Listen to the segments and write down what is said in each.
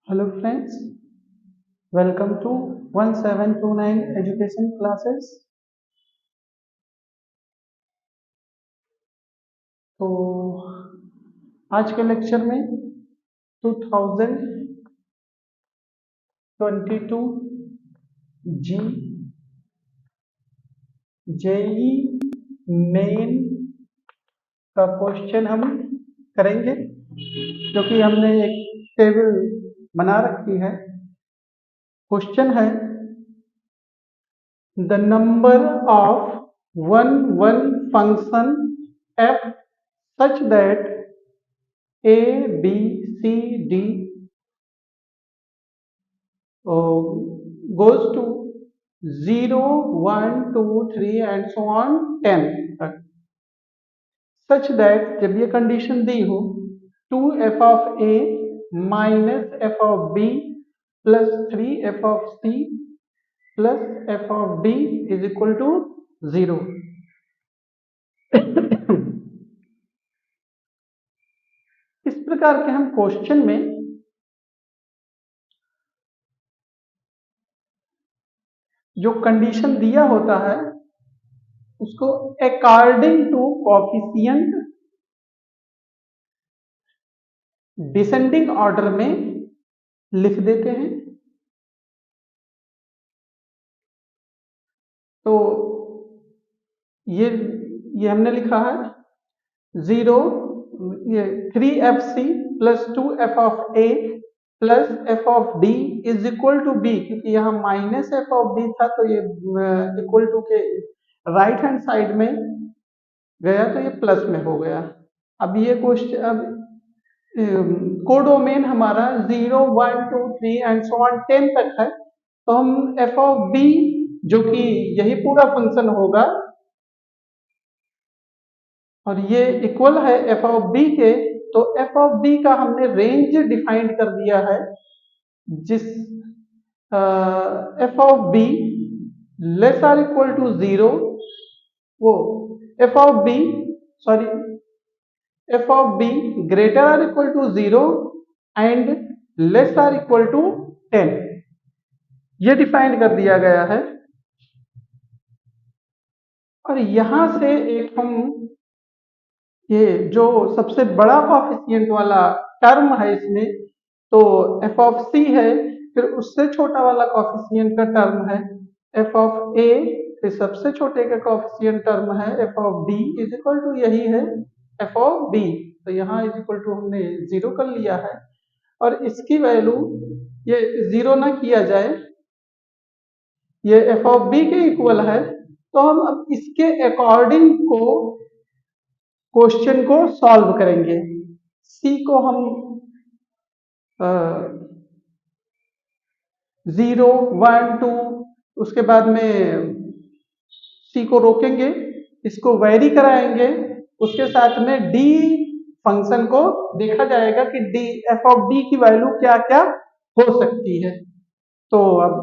Hello friends, welcome to 1729 education classes। तो आज के लेक्चर में 2022 जी जेई मेन का क्वेश्चन हम करेंगे, क्योंकि हमने एक टेबल बना रखी है। क्वेश्चन है the number of one function f such that a b c d goes to 0 1 2 3 and so on 10 तक, such that जब ये कंडीशन दी हो 2f of a minus f of b plus 3f of c plus f of d is equal to 0। इस प्रकार के हम question में जो कंडीशन दिया होता है उसको according to coefficient descending order में लिख देते हैं। तो ये हमने लिखा है 0 ये 3fc plus 2f of a plus f of d is equal to b, क्योंकि यहाँ माइनस f ऑफ d था तो ये इक्वल टू के राइट हैंड साइड में गया तो ये प्लस में हो गया। अब ये क्वेश्चन अब कोडोमेन हमारा 0 1 2 3 एंड सो ऑन 10 तक है, तो हम f ऑफ b जो कि यही पूरा फंक्शन होगा और ये इक्वल है f ऑफ b के, तो f ऑफ b का हमने रेंज डिफाइंड कर दिया है, जिस f of b less or equal to 0 वो f of b sorry f of b greater or equal to 0 and less or equal to 10 ये डिफाइन कर दिया गया है। और यहां से एक हम ये जो सबसे बड़ा कोफिशिएंट वाला टर्म है इसमें तो f ऑफ c है, फिर उससे छोटा वाला कोफिशिएंट का टर्म है f ऑफ a, फिर सबसे छोटे का कोफिशिएंट टर्म है f of d is equal to यही है f ऑफ b। तो यहाँ इज इक्वल टू हमने 0 कर लिया है और इसकी वैल्यू ये 0 ना किया जाए, ये f ऑफ b के इक्वल है, तो हम अब इसके अकॉर्डिंग को क्वेश्चन को सॉल्व करेंगे। c को हम 0 1 2 उसके बाद में c को रोकेंगे, इसको वेरी कराएंगे, उसके साथ में d फंक्शन को देखा जाएगा कि d f ऑफ d की वैल्यू क्या क्या हो सकती है। तो अब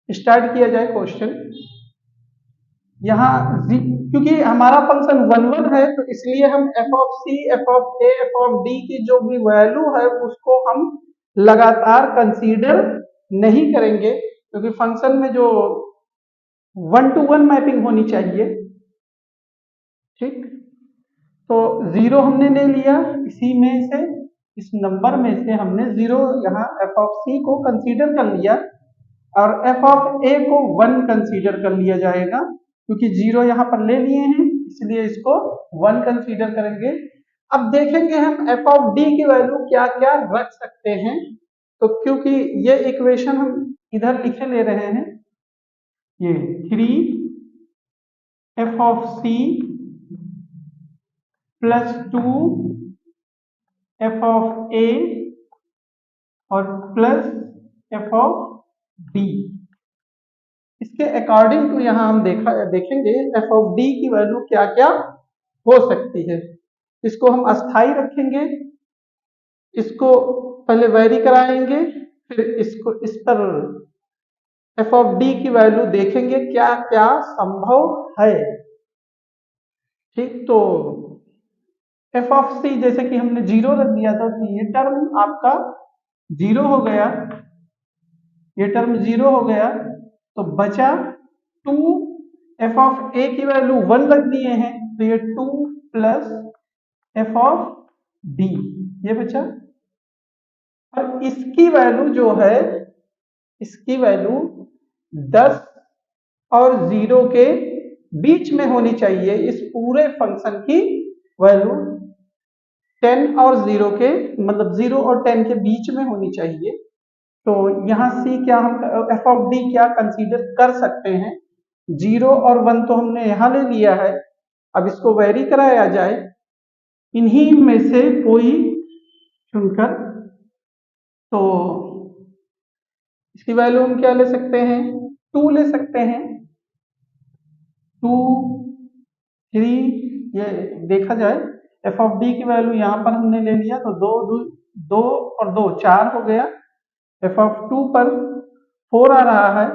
स्टार्ट किया जाए क्वेश्चन। यहाँ क्योंकि हमारा फंक्शन 1 1 है तो इसलिए हम f of c f of a f of d की जो भी वैल्यू है उसको हम लगातार कंसीडर नहीं करेंगे, क्योंकि फंक्शन में जो 1 to 1 मैपिंग होनी चाहिए। ठीक, तो 0 हमने ले लिया, इसी में से इस नंबर में से हमने 0 यहाँ f ऑफ c को कंसीडर कर लिया और f ऑफ a को 1 कंसीडर कर लिया जाएगा, क्योंकि 0 यहाँ पर ले लिए हैं इसलिए इसको 1 कंसीडर करेंगे। अब देखेंगे हम f ऑफ d की वैल्यू क्या क्या रख सकते हैं। तो क्योंकि ये इक्वेशन हम इधर लिखे ले रहे हैं, ये 3f of c plus 2 f of a और प्लस f ऑफ d, इसके अकॉर्डिंग टू यहाँ हम देखेंगे f ऑफ d की वैल्यू क्या क्या हो सकती है। इसको हम अस्थाई रखेंगे, इसको पहले वेरी कराएंगे, फिर इसको इस पर f ऑफ d की वैल्यू देखेंगे क्या क्या संभव है। ठीक, तो f ऑफ c जैसे कि हमने 0 रख दिया था तो ये टर्म आपका जीरो हो गया, ये टर्म जीरो हो गया, तो बचा टू। एफ ऑफ ए की वैल्यू 1 रख दिए हैं, तो ये 2 प्लस एफ ऑफ डी ये बचा। और इसकी वैल्यू जो है, इसकी वैल्यू 10 और 0 के बीच में होनी चाहिए। इस पूरे फंक्शन की वैल्यू 10 और 0 के, मतलब 0 और 10 के बीच में होनी चाहिए। तो यहाँ सी क्या हम एफ ऑफ डी क्या कंसीडर कर सकते हैं, 0 और 1 तो हमने यहाँ ले लिया है, अब इसको वेरी कराया जाए इन्हीं में से कोई चुनकर। तो इसकी वैल्यू हम क्या ले सकते हैं, 2 ले सकते हैं, 2 3। ये देखा जाए एफ ऑफ डी की वैल्यू यहाँ पर हमने ले लिया, तो 2 और 2 4 हो गया। एफ ऑफ 2 पर 4 आ रहा है।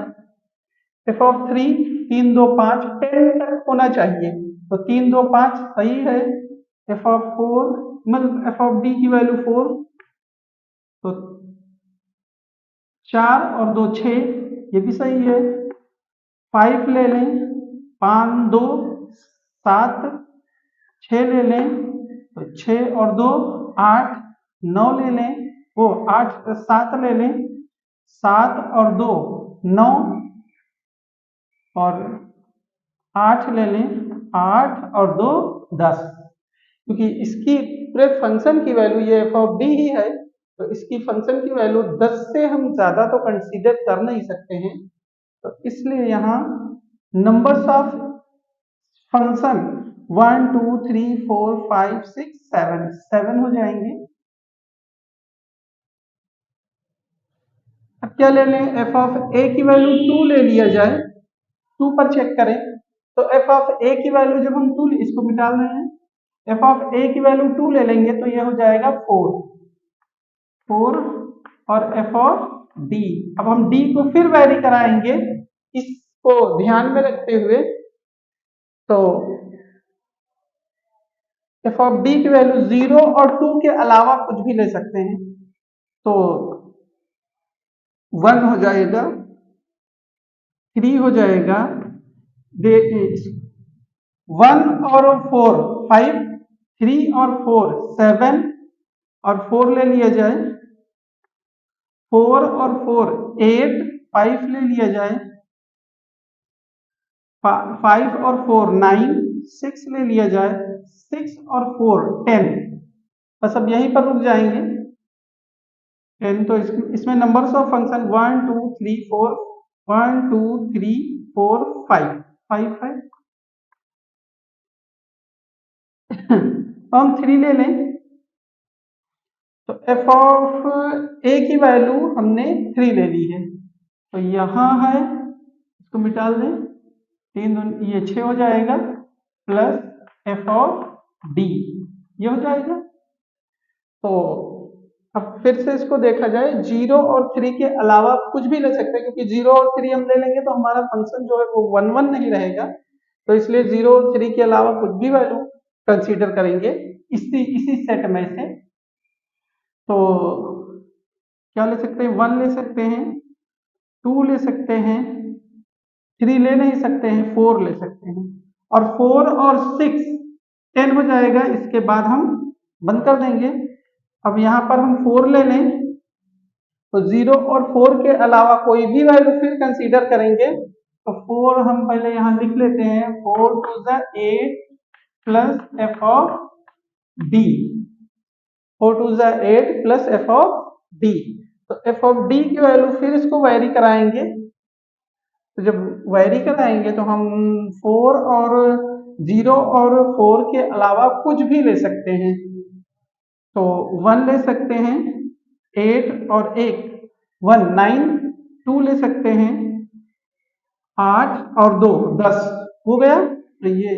एफ ऑफ 3 3 2 5 10 तक होना चाहिए, तो 3 2 5 सही है। एफ ऑफ 4 मतलब एफ ऑफ डी की वैल्यू 4, तो 4 और 2 6, ये भी सही है। 5 ले लें, 5 2 7, 6 ले लें, तो 6 और 2 8, 9 ले लें, वो 8 7 ले लें, 7 और 2 9, और 8 ले लें, 8 और 2 10। क्योंकि इसकी पूरे फंक्शन की वैल्यू ये एफ ऑफ डी ही है, तो इसकी फंक्शन की वैल्यू 10 से हम ज्यादा तो कंसीडर कर नहीं सकते हैं। तो इसलिए यहाँ नंबर्स ऑफ फंक्शन 1 2 3 4 5 6 7 7 हो जाएंगे। अब क्या ले लें, एफ ऑफ ए की वैल्यू 2 ले लिया जाए, 2 पर चेक करें। तो एफ ऑफ ए की वैल्यू जब हम 2, इसको मिटा रहे हैं, एफ ऑफ ए की वैल्यू 2 ले लेंगे तो ये हो जाएगा 4 और एफ ऑफ डी। अब हम डी को फिर वेरी कराएंगे इसको ध्यान में रखते हुए, तो एफ ऑफ डी की वैल्यू 0 और 2 के अलावा कुछ भी ले सकते हैं, तो 1 हो जाएगा, 3 हो जाएगा, 1 और 4 5, 3 और 4 7, और 4 ले लिया जाए, 4 और 4 8, 5 ले लिया जाए, 5 और 4 9, 6 ले लिया जाए, 6 और 4 10। बस अब यहीं पर रुक जाएंगे 10। तो इसमें नंबर्स ऑफ फंक्शन 1 2 3 4 1 2 3 4 5 5 है। हम 3 ले लें, तो एफ ऑफ ए की वैल्यू हमने 3 ले ली है, तो यहां है, इसको मिटा दें, 3 ये 6 हो जाएगा, प्लस एफ ऑफ डी ये हो जाएगा। तो अब फिर से इसको देखा जाए, 0 और 3 के अलावा कुछ भी ले सकते हैं, क्योंकि 0 और 3 हम ले लेंगे तो हमारा फंक्शन जो है वो 1 1 नहीं रहेगा, तो इसलिए 0 और 3 के अलावा कुछ भी वैल्यू कंसीडर करेंगे इसी सेट में से। तो क्या ले सकते हैं, 1 ले सकते हैं, 2 ले सकते हैं, 3 ले नहीं सकते हैं, 4 ले सकते हैं, और 4 और 6 10 हो जाएगा। इसके बाद हम बंद कर देंगे। अब यहाँ पर हम 4 ले लें, तो 0 और 4 के अलावा कोई भी वैल्यू फिर कंसीडर करेंगे, तो 4 हम पहले यहाँ लिख लेते हैं, 4 2 8 plus F of D, 4 2 8 plus F of D. तो एफ ऑफ डी की वैल्यू फिर इसको वेरी कराएंगे, तो जब वेरी कराएंगे तो हम 4 और 0 और 4 के अलावा कुछ भी ले सकते हैं, तो 1 ले सकते हैं, 8 और 1 1 9, 2 ले सकते हैं, 8 और 2 10 हो गया। तो ये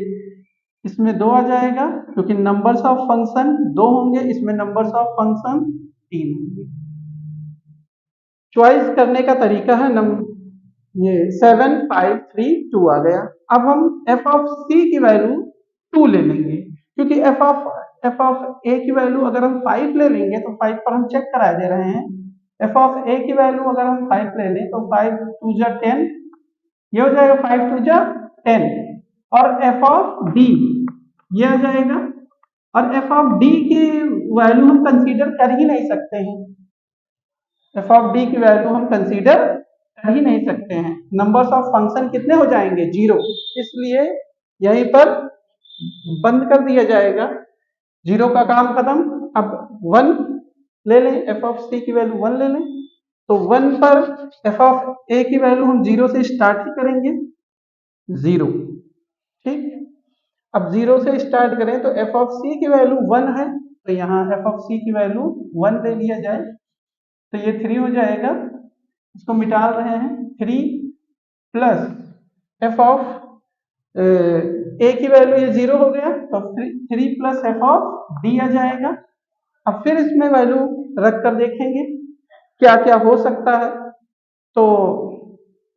इसमें 2 आ जाएगा, क्योंकि नंबर्स ऑफ फंक्शन 2 होंगे, इसमें नंबर्स ऑफ फंक्शन 3 होंगे। चॉइस करने का तरीका है ये 7 5 3 2 आ गया। अब हम एफ ऑफ सी की वैल्यू 2 ले लेंगे, क्योंकि एफ ऑफ ए की वैल्यू अगर हम 5 ले लेंगे तो 5 पर हम चेक करा दे रहे हैं, एफ ऑफ ए की वैल्यू अगर हम 5 ले लें तो 5 टू जा 10, ये हो जाएगा 5 टू जा 10, और एफ ऑफ डी ये आ जाएगा, और एफ ऑफ डी की वैल्यू हम कंसीडर कर ही नहीं सकते हैं, एफ ऑफ डी की वैल्यू हम कंसीडर कर ही नहीं सकते हैं। नंबर्स ऑफ फंक्शन कितने हो जाएंगे? 0, इसलिए यहीं पर बंद कर दिया जाएगा, 0 का काम खत्म। अब 1 ले लें, एफ ऑफ सी की वैल्यू 1 ले लें, तो 1 पर एफ ऑफ ए की वैल्यू हम 0 से स्टार्ट ही करेंगे, 0, ठीक। अब 0 से स्टार्ट करें तो एफ ऑफ सी की वैल्यू 1 है, तो यहाँ एफ ऑफ सी की वैल्यू 1 ले लिया जाए, तो ये 3 हो जाएगा, इसको मिटा रहे हैं, 3 प्लस एफ ऑफ ए की वैल्यू ये 0 हो गया, तो 3 प्लस एफ ऑफ डी आ जाएगा। अब फिर इसमें वैल्यू रख कर देखेंगे क्या क्या हो सकता है, तो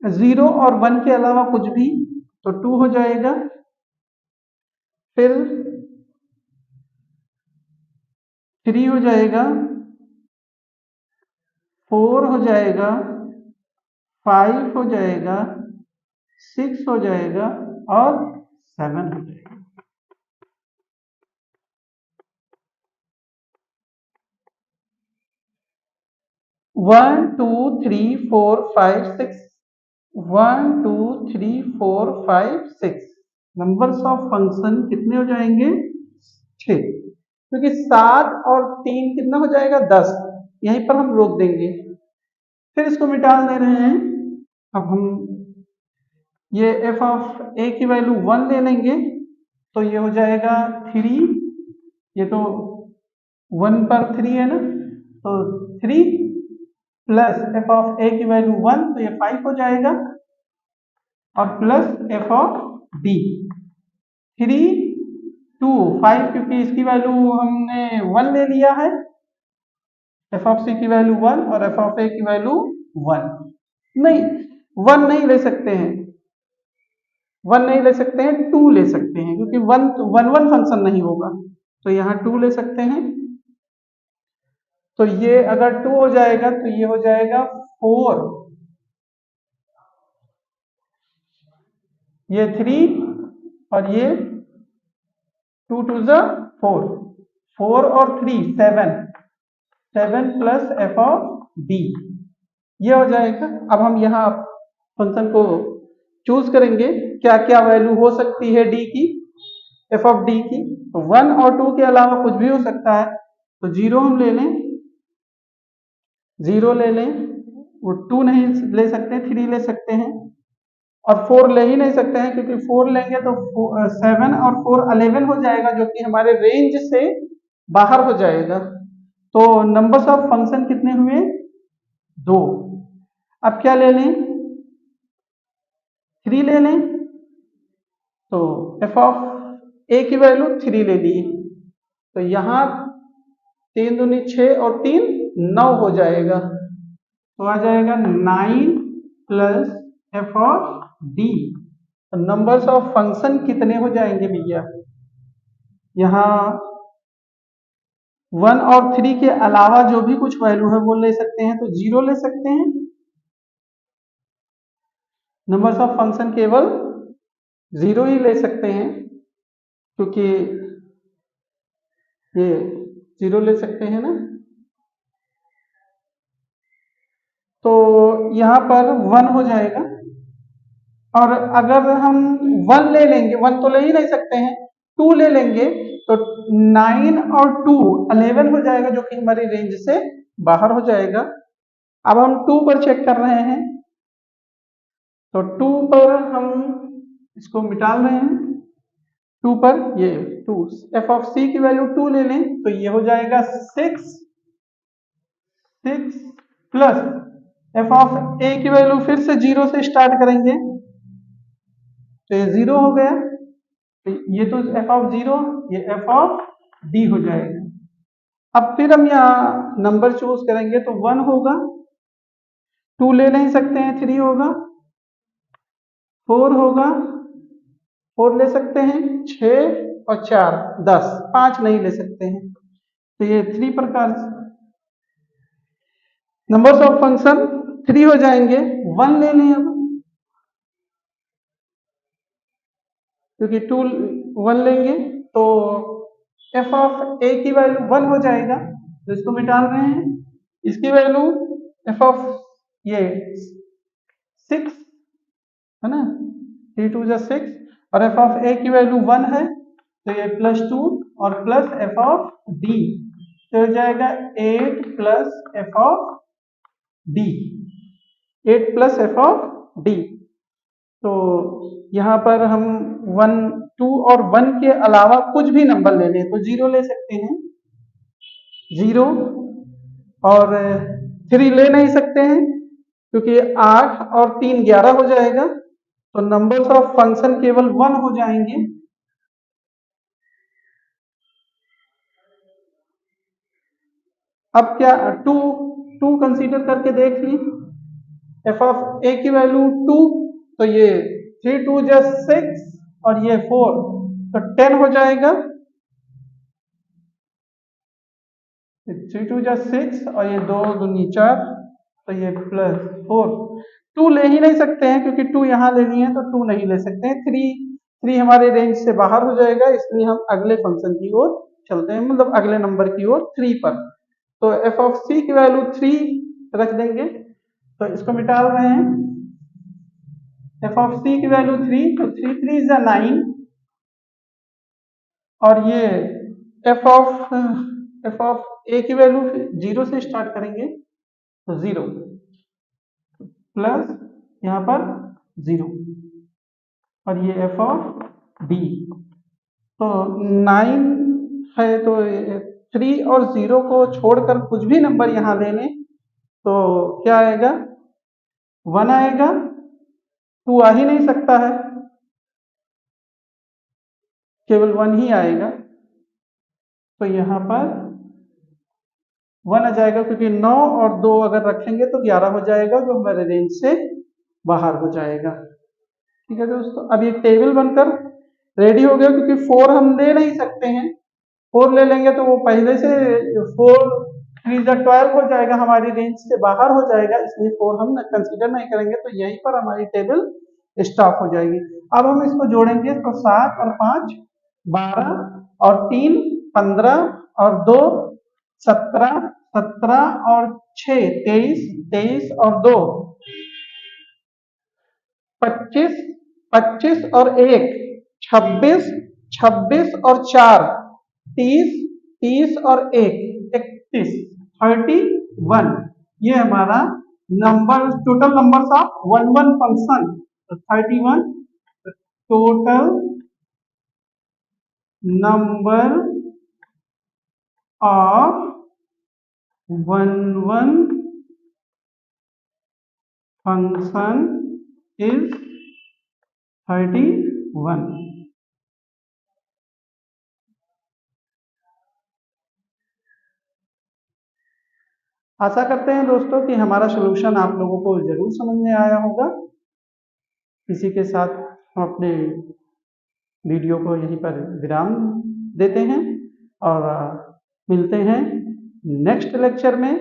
0 और 1 के अलावा कुछ भी, तो 2 हो जाएगा, फिर 3 हो जाएगा, 4 हो जाएगा, 5 हो जाएगा, 6 हो जाएगा, और 7 हो जाएगा। One two three four five six 1 2 3 4 5 6 numbers of function कितने हो जाएंगे? 6, क्योंकि 7 और 3 कितना हो जाएगा? 10, यहीं पर हम रोक देंगे, फिर इसको मिटा दे रहे हैं। अब हम ये एफ ऑफ ए की वैल्यू 1 ले लेंगे, तो ये हो जाएगा 3, ये तो 1 पर 3 है ना, तो 3 प्लस एफ ऑफ ए की वैल्यू 1, तो ये 5 हो जाएगा, और प्लस एफ ऑफ डी 3 2 5, क्योंकि इसकी वैल्यू हमने 1 ले लिया है, एफ ऑफ सी की वैल्यू 1 और एफ ऑफ ए की वैल्यू 1, नहीं 1 नहीं ले सकते हैं, 1 नहीं ले सकते हैं, 2 ले सकते हैं, क्योंकि 1 फंक्शन नहीं होगा, तो यहाँ 2 ले सकते हैं। तो ये अगर 2 हो जाएगा तो ये हो जाएगा 4, ये 3, और ये 2 2 जा 4, 4 और 3 7, 7 प्लस एफ ऑफ डी, ये हो जाएगा। अब हम यहाँ फंक्शन को चूज करेंगे, क्या क्या वैल्यू हो सकती है डी की, एफ ऑफ डी की, तो 1 और 2 के अलावा कुछ भी हो सकता है, तो 0 हम ले लें, 0 ले लें, वो 2 नहीं ले सकते, 3 ले सकते हैं, और 4 ले ही नहीं सकते हैं, क्योंकि 4 लेंगे तो 7 और 4 11 हो जाएगा, जो कि हमारे रेंज से बाहर हो जाएगा। तो नंबर्स ऑफ फंक्शन कितने हुए? 2। अब क्या ले लें? 3 ले लें, तो एफ ऑफ ए की वैल्यू 3 ले ली, तो यहाँ 3 दूनी 6 और 3 9 हो जाएगा, तो आ जाएगा 9 plus F of D. Numbers of function कितने हो जाएंगे भैया? यहाँ 1 और 3 के अलावा जो भी कुछ वैल्यू है वो ले सकते हैं, तो 0 ले सकते हैं, नंबर्स ऑफ फंक्शन केवल 0 ही ले सकते हैं, क्योंकि ये 0 ले सकते हैं ना, तो यहाँ पर 1 हो जाएगा, और अगर हम 1 ले लेंगे, 1 तो ले ही नहीं सकते हैं, 2 ले लेंगे, तो 9 और 2 11 हो जाएगा, जो कि हमारी रेंज से बाहर हो जाएगा। अब हम 2 पर चेक कर रहे हैं, तो 2 पर हम इसको मिटा रहे हैं, 2 पर ये 2, एफ ऑफ सी की वैल्यू 2 ले लें, तो ये हो जाएगा 6 प्लस एफ ऑफ ए की वैल्यू फिर से 0 से स्टार्ट करेंगे, तो ये 0 हो गया, तो ये तो एफ ऑफ 0, ये एफ ऑफ डी हो जाएगा। अब फिर हम यहाँ नंबर चूज करेंगे, तो 1 होगा, 2 ले नहीं सकते हैं, 3 होगा, 4 होगा, 4 ले सकते हैं, 6 और 4 10, 5 नहीं ले सकते हैं, तो ये 3 प्रकार से नंबर्स ऑफ फंक्शन 3 हो जाएंगे, 1 ले लें अब, क्योंकि 2 1 लेंगे तो एफ ऑफ ए की वैल्यू 1 हो जाएगा, तो इसको मिटा रहे हैं। इसकी वैल्यू एफ ऑफ ये 6 है ना, 3 2 जा 6, और एफ ऑफ ए की वैल्यू 1 है, तो ये +2 और प्लस एफ ऑफ डी, तो हो जाएगा 8 plus F of D, 8 plus F of D. तो यहाँ पर हम 1 2 और 1 के अलावा कुछ भी नंबर ले लें, तो 0 ले सकते हैं, 0, और 3 ले नहीं सकते हैं क्योंकि 8 और 3 11 हो जाएगा, तो नंबर्स ऑफ फंक्शन केवल 1 हो जाएंगे। अब क्या 2 कंसीडर करके देख ली, एफ ऑफ ए की वैल्यू 2, तो ये 3 2 जा 6 और ये 4, तो 10 हो जाएगा, 3 2 जा 6 और ये 2 दूनी 4, तो ये +4। 2 ले ही नहीं सकते हैं क्योंकि 2 यहाँ लेनी है, तो 2 नहीं ले सकते हैं। 3 हमारे रेंज से बाहर हो जाएगा, इसलिए हम अगले फंक्शन की ओर चलते हैं, मतलब अगले नंबर की ओर 3 पर। तो एफ ऑफ सी की वैल्यू 3 रख देंगे, तो इसको मिटा रहे हैं, एफ ऑफ सी की वैल्यू 3, तो 3 3 जा 9, और ये एफ ऑफ ए की वैल्यू 0 से स्टार्ट करेंगे, तो 0 प्लस यहाँ पर 0, और ये एफ ऑफ डी, तो 9 है, तो 3 और 0 को छोड़कर कुछ भी नंबर यहाँ ले लें, तो क्या आएगा, 1 आएगा, 2 आ ही नहीं सकता है, केवल 1 ही आएगा, तो यहाँ पर 1 आ जाएगा, क्योंकि 9 और 2 अगर रखेंगे तो 11 हो जाएगा, जो हमारे रेंज से बाहर हो जाएगा। ठीक है दोस्तों, अब ये टेबल बनकर रेडी हो गया, क्योंकि 4 हम ले नहीं सकते हैं, 4 ले लेंगे तो वो पहले से 4 3 जा 12 हो जाएगा, हमारी रेंज से बाहर हो जाएगा, इसलिए 4 हम कंसीडर नहीं करेंगे, तो यहीं पर हमारी टेबल स्टॉप हो जाएगी। अब हम इसको जोड़ेंगे, तो 7 और 5 12 और 3 15 और 2 17 17 और 6 23 23 और 2 25 25 और 1 26 26 और 4 30 30 और 1 31 31, ये हमारा number, total numbers of 1 function, तो 31 total number of 1 function is 31। आशा करते हैं दोस्तों कि हमारा सलूशन आप लोगों को जरूर समझ में आया होगा। इसी के साथ हम अपने वीडियो को यहीं पर विराम देते हैं और मिलते हैं नेक्स्ट लेक्चर में।